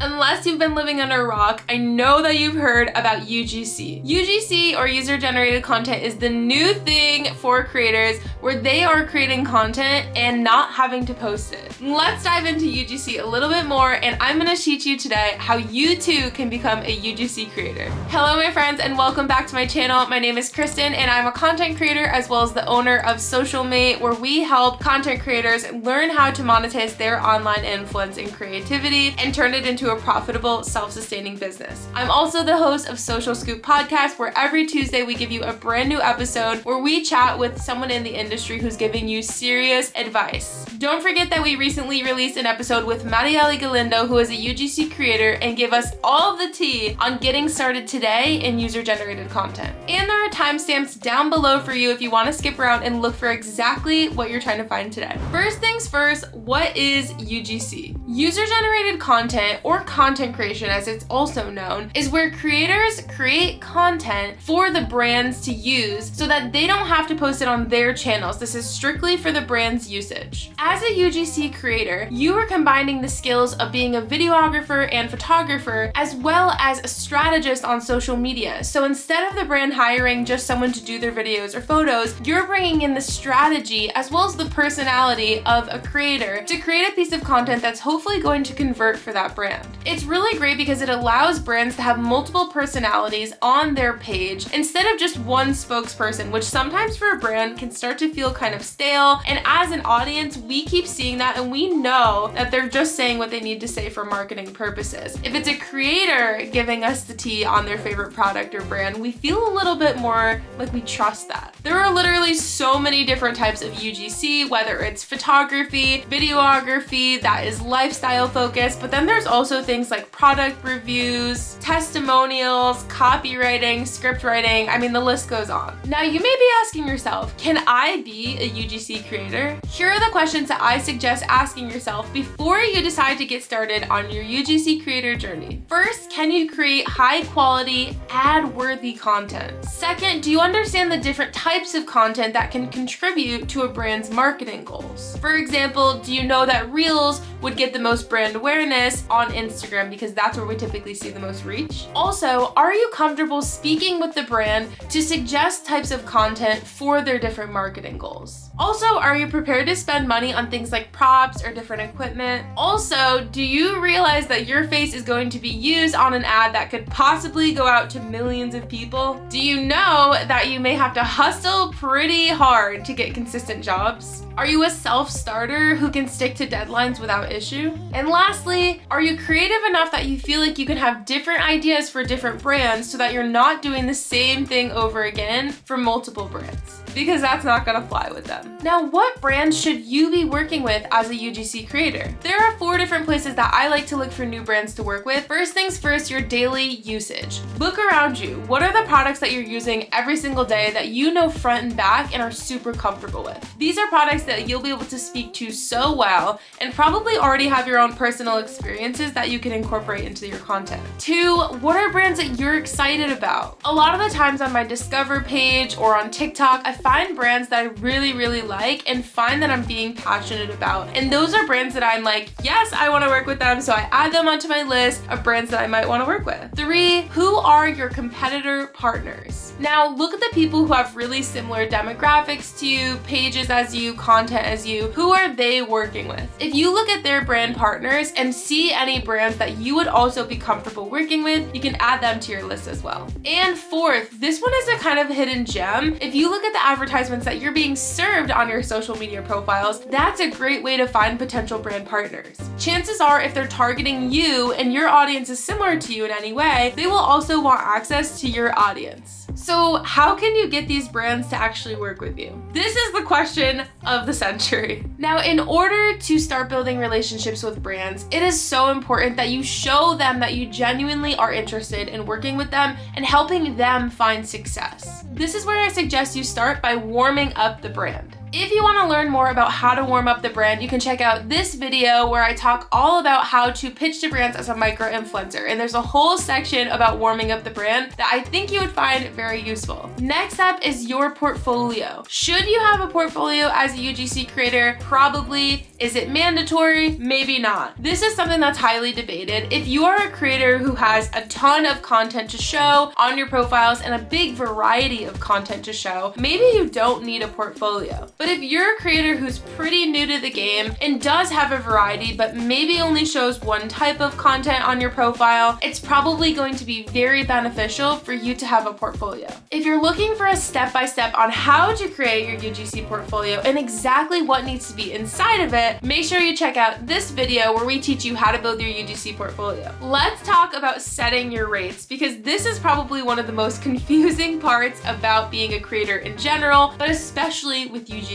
Unless you've been living under a rock, I know that you've heard about UGC. UGC, or user-generated content, is the new thing for creators where they are creating content and not having to post it. Let's dive into UGC a little bit more, and I'm gonna teach you today how you too can become a UGC creator. Hello my friends, and welcome back to my channel. My name is Kristen, and I'm a content creator as well as the owner of Soulcial, where we help content creators learn how to monetize their online influence and creativity and turn it into a profitable, self-sustaining business. I'm also the host of Social Scoop podcast, where every Tuesday we give you a brand new episode where we chat with someone in the industry who's giving you serious advice. Don't forget that we recently released an episode with Marielle Galindo, who is a UGC creator, and gave us all of the tea on getting started today in user-generated content. And there are timestamps down below for you if you want to skip around and look for exactly what you're trying to find today. First things first, what is UGC? User-generated content, or content creation as it's also known, is where creators create content for the brands to use so that they don't have to post it on their channels. This is strictly for the brand's usage. As a UGC creator, you are combining the skills of being a videographer and photographer as well as a strategist on social media. So instead of the brand hiring just someone to do their videos or photos, you're bringing in the strategy as well as the personality of a creator to create a piece of content that's hopefully going to convert for that brand. It's really great because it allows brands to have multiple personalities on their page instead of just one spokesperson, which sometimes for a brand can start to feel kind of stale. And as an audience, we keep seeing that, and we know that they're just saying what they need to say for marketing purposes. If it's a creator giving us the tea on their favorite product or brand, we feel a little bit more like we trust that. There are literally so many different types of UGC, whether it's photography, videography, that is lifestyle focused, but then there's also things like product reviews, testimonials, copywriting, script writing. I mean, the list goes on. Now, you may be asking yourself, can I be a UGC creator? Here are the questions that I suggest asking yourself before you decide to get started on your UGC creator journey. First, can you create high quality, ad-worthy content? Second, do you understand the different types of content that can contribute to a brand's marketing goals? For example, do you know that Reels would get the most brand awareness on Instagram because that's where we typically see the most reach? Also, are you comfortable speaking with the brand to suggest types of content for their different marketing goals? Also, are you prepared to spend money on things like props or different equipment? Also, do you realize that your face is going to be used on an ad that could possibly go out to millions of people? Do you know that you may have to hustle pretty hard to get consistent jobs? Are you a self-starter who can stick to deadlines without issue? And lastly, are you creative enough that you feel like you can have different ideas for different brands so that you're not doing the same thing over again for multiple brands? Because that's not gonna fly with them. Now, what brands should you be working with as a UGC creator? There are 4 different places that I like to look for new brands to work with. First things first, your daily usage. Look around you. What are the products that you're using every single day that you know front and back and are super comfortable with? These are products that you'll be able to speak to so well and probably already have your own personal experiences that you can incorporate into your content. 2, what are brands that you're excited about? A lot of the times on my Discover page or on TikTok, I find brands that I really like and find that I'm being passionate about. And those are brands that I'm like, yes, I want to work with them, so I add them onto my list of brands that I might want to work with. 3, who are your competitor partners? Now, look at the people who have really similar demographics to you, pages as you, content as you. Who are they working with? If you look at their brand partners and see any brands that you would also be comfortable working with, you can add them to your list as well. And 4th, this one is a kind of hidden gem. If you look at the advertisements that you're being served on your social media profiles, that's a great way to find potential brand partners. Chances are, if they're targeting you and your audience is similar to you in any way, they will also want access to your audience. So how can you get these brands to actually work with you? This is the question of the century. Now, in order to start building relationships with brands, it is so important that you show them that you genuinely are interested in working with them and helping them find success. This is where I suggest you start by warming up the brand. If you want to learn more about how to warm up the brand, you can check out this video where I talk all about how to pitch to brands as a micro-influencer. And there's a whole section about warming up the brand that I think you would find very useful. Next up is your portfolio. Should you have a portfolio as a UGC creator? Probably. Is it mandatory? Maybe not. This is something that's highly debated. If you are a creator who has a ton of content to show on your profiles and a big variety of content to show, maybe you don't need a portfolio. But if you're a creator who's pretty new to the game and does have a variety, but maybe only shows one type of content on your profile, it's probably going to be very beneficial for you to have a portfolio. If you're looking for a step-by-step on how to create your UGC portfolio and exactly what needs to be inside of it, make sure you check out this video where we teach you how to build your UGC portfolio. Let's talk about setting your rates, because this is probably one of the most confusing parts about being a creator in general, but especially with UGC.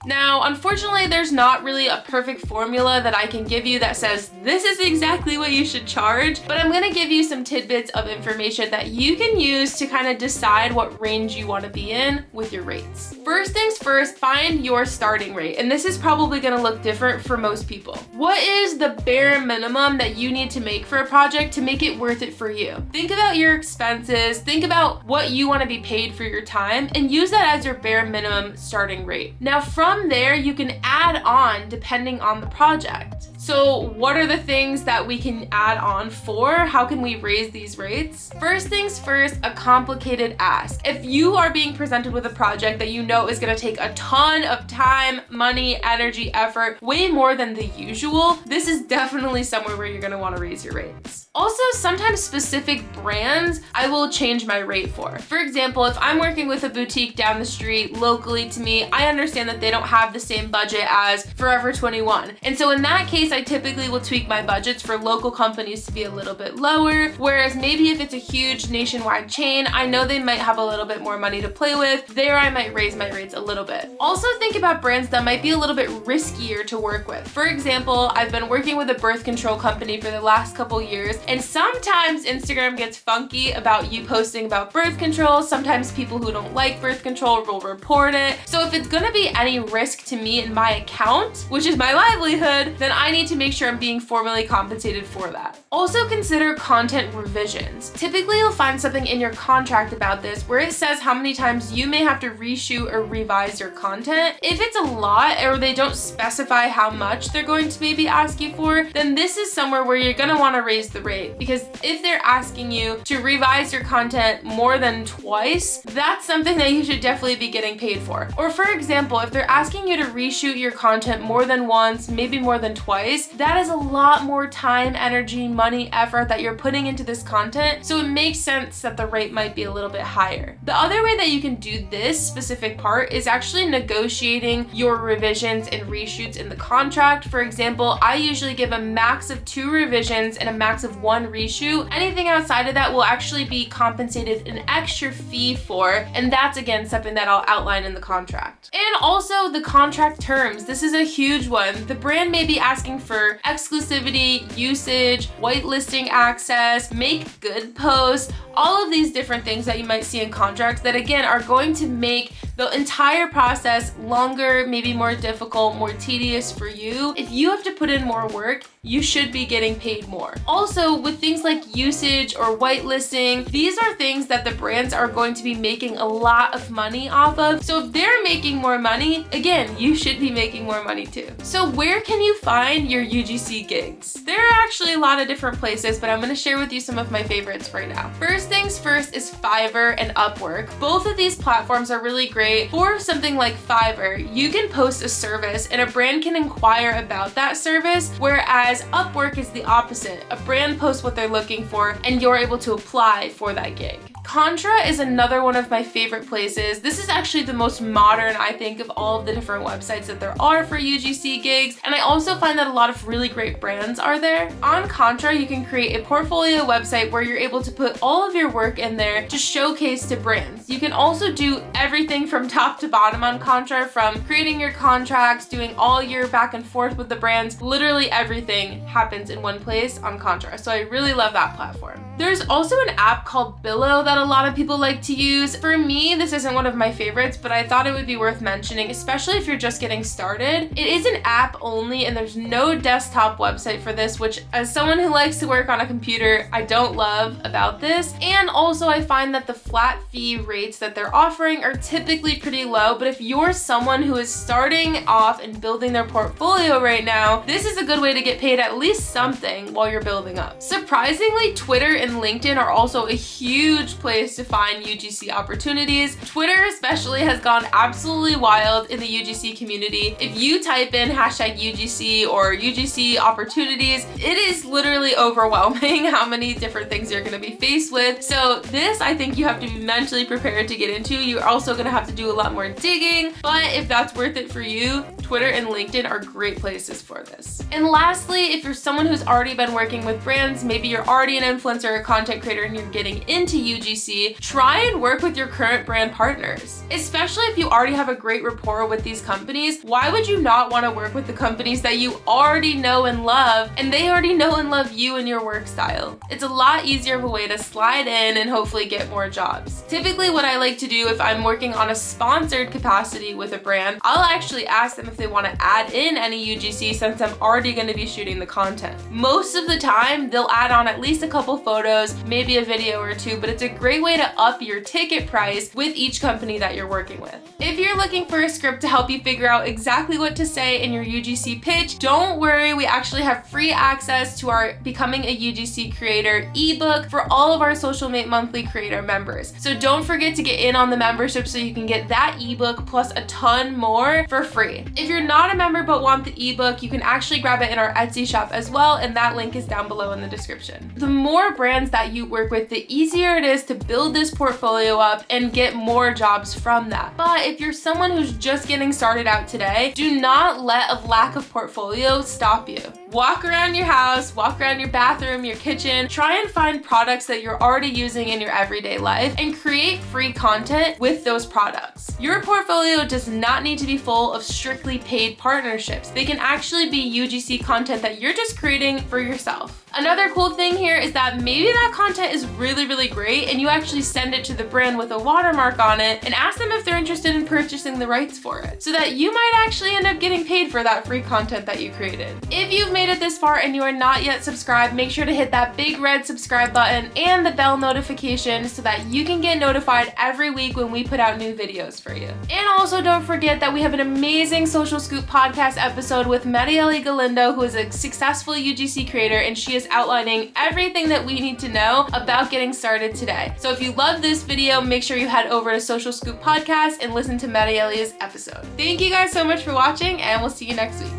Now, unfortunately, there's not really a perfect formula that I can give you that says this is exactly what you should charge, but I'm gonna give you some tidbits of information that you can use to kind of decide what range you want to be in with your rates. First things first, find your starting rate, and this is probably gonna look different for most people. What is the bare minimum that you need to make for a project to make it worth it for you? Think about your expenses, think about what you want to be paid for your time, and use that as your bare minimum starting rate. Now from there, you can add on depending on the project. So what are the things that we can add on for? How can we raise these rates? First things first, a complicated ask. If you are being presented with a project that you know is going to take a ton of time, money, energy, effort, way more than the usual, this is definitely somewhere where you're going to want to raise your rates. Also, sometimes specific brands I will change my rate for. For example, if I'm working with a boutique down the street locally to me, I understand that they don't have the same budget as Forever 21. And so in that case, I typically will tweak my budgets for local companies to be a little bit lower, whereas maybe if it's a huge nationwide chain, I know they might have a little bit more money to play with. There I might raise my rates a little bit. Also think about brands that might be a little bit riskier to work with. For example, I've been working with a birth control company for the last couple years, and sometimes Instagram gets funky about you posting about birth control. Sometimes people who don't like birth control will report it. So if it's gonna be any risk to me in my account, which is my livelihood, then I need to make sure I'm being formally compensated for that. Also consider content revisions. Typically you'll find something in your contract about this where it says how many times you may have to reshoot or revise your content. If it's a lot or they don't specify how much they're going to maybe ask you for, then this is somewhere where you're gonna wanna raise the rate, because if they're asking you to revise your content more than twice, that's something that you should definitely be getting paid for. Or for example, if they're asking you to reshoot your content more than once, maybe more than twice, that is a lot more time, energy, money, effort that you're putting into this content, so it makes sense that the rate might be a little bit higher. The other way that you can do this specific part is actually negotiating your revisions and reshoots in the contract. For example, I usually give a max of 2 revisions and a max of 1 reshoot. Anything outside of that will actually be compensated an extra fee for, and that's again something that I'll outline in the contract. And also the contract terms. This is a huge one. The brand may be asking for exclusivity, usage, whitelisting access, make good posts, all of these different things that you might see in contracts that again are going to make the entire process longer, maybe more difficult, more tedious for you. If you have to put in more work, you should be getting paid more. Also, with things like usage or whitelisting, these are things that the brands are going to be making a lot of money off of. So if they're making more money, again, you should be making more money too. So where can you find your UGC gigs? There are actually a lot of different places, but I'm gonna share with you some of my favorites right now. First things first is Fiverr and Upwork. Both of these platforms are really great. For something like Fiverr, you can post a service and a brand can inquire about that service, whereas Upwork is the opposite. A brand posts what they're looking for and you're able to apply for that gig. Contra is another one of my favorite places. This is actually the most modern, I think, of all of the different websites that there are for UGC gigs, and I also find that a lot of really great brands are there. On Contra, you can create a portfolio website where you're able to put all of your work in there to showcase to brands. You can also do everything from top to bottom on Contra, from creating your contracts, doing all your back and forth with the brands. Literally everything happens in one place on Contra, so I really love that platform. There's also an app called Billow that that a lot of people like to use. For me, this isn't one of my favorites, but I thought it would be worth mentioning, especially if you're just getting started. It is an app only, and there's no desktop website for this, which as someone who likes to work on a computer, I don't love about this. And also I find that the flat fee rates that they're offering are typically pretty low, but if you're someone who is starting off and building their portfolio right now, this is a good way to get paid at least something while you're building up. Surprisingly, Twitter and LinkedIn are also a huge place to find UGC opportunities. Twitter especially has gone absolutely wild in the UGC community. If you type in hashtag UGC or UGC opportunities, it is literally overwhelming how many different things you're gonna be faced with. So this, I think you have to be mentally prepared to get into. You're also gonna have to do a lot more digging, but if that's worth it for you, Twitter and LinkedIn are great places for this. And lastly, if you're someone who's already been working with brands, maybe you're already an influencer or content creator and you're getting into UGC, try and work with your current brand partners. Especially if you already have a great rapport with these companies, why would you not want to work with the companies that you already know and love, and they already know and love you and your work style? It's a lot easier of a way to slide in and hopefully get more jobs. Typically what I like to do if I'm working on a sponsored capacity with a brand, I'll actually ask them if they want to add in any UGC since I'm already going to be shooting the content. Most of the time, they'll add on at least a couple photos, maybe a video or two, but it's a great way to up your ticket price with each company that you're working with. If you're looking for a script to help you figure out exactly what to say in your UGC pitch, don't worry, we actually have free access to our Becoming a UGC Creator ebook for all of our Social Mate Monthly Creator members. So don't forget to get in on the membership so you can get that ebook plus a ton more for free. If you're not a member but want the ebook, you can actually grab it in our Etsy shop as well, and that link is down below in the description. The more brands that you work with, the easier it is to build this portfolio up and get more jobs from that. But if you're someone who's just getting started out today, do not let a lack of portfolio stop you. Walk around your house, walk around your bathroom, your kitchen, try and find products that you're already using in your everyday life and create free content with those products. Your portfolio does not need to be full of strictly paid partnerships. They can actually be UGC content that you're just creating for yourself. Another cool thing here is that maybe that content is really, really great and you actually send it to the brand with a watermark on it and ask them if they're interested in purchasing the rights for it so that you might actually end up getting paid for that free content that you created. If you've made it this far and you are not yet subscribed, make sure to hit that big red subscribe button and the bell notification so that you can get notified every week when we put out new videos for you. And also don't forget that we have an amazing Social Scoop podcast episode with Marielle Galindo, who is a successful UGC creator, and she is outlining everything that we need to know about getting started today. So if you love this video, make sure you head over to Social Scoop Podcast and listen to Marielle's episode. Thank you guys so much for watching, and we'll see you next week.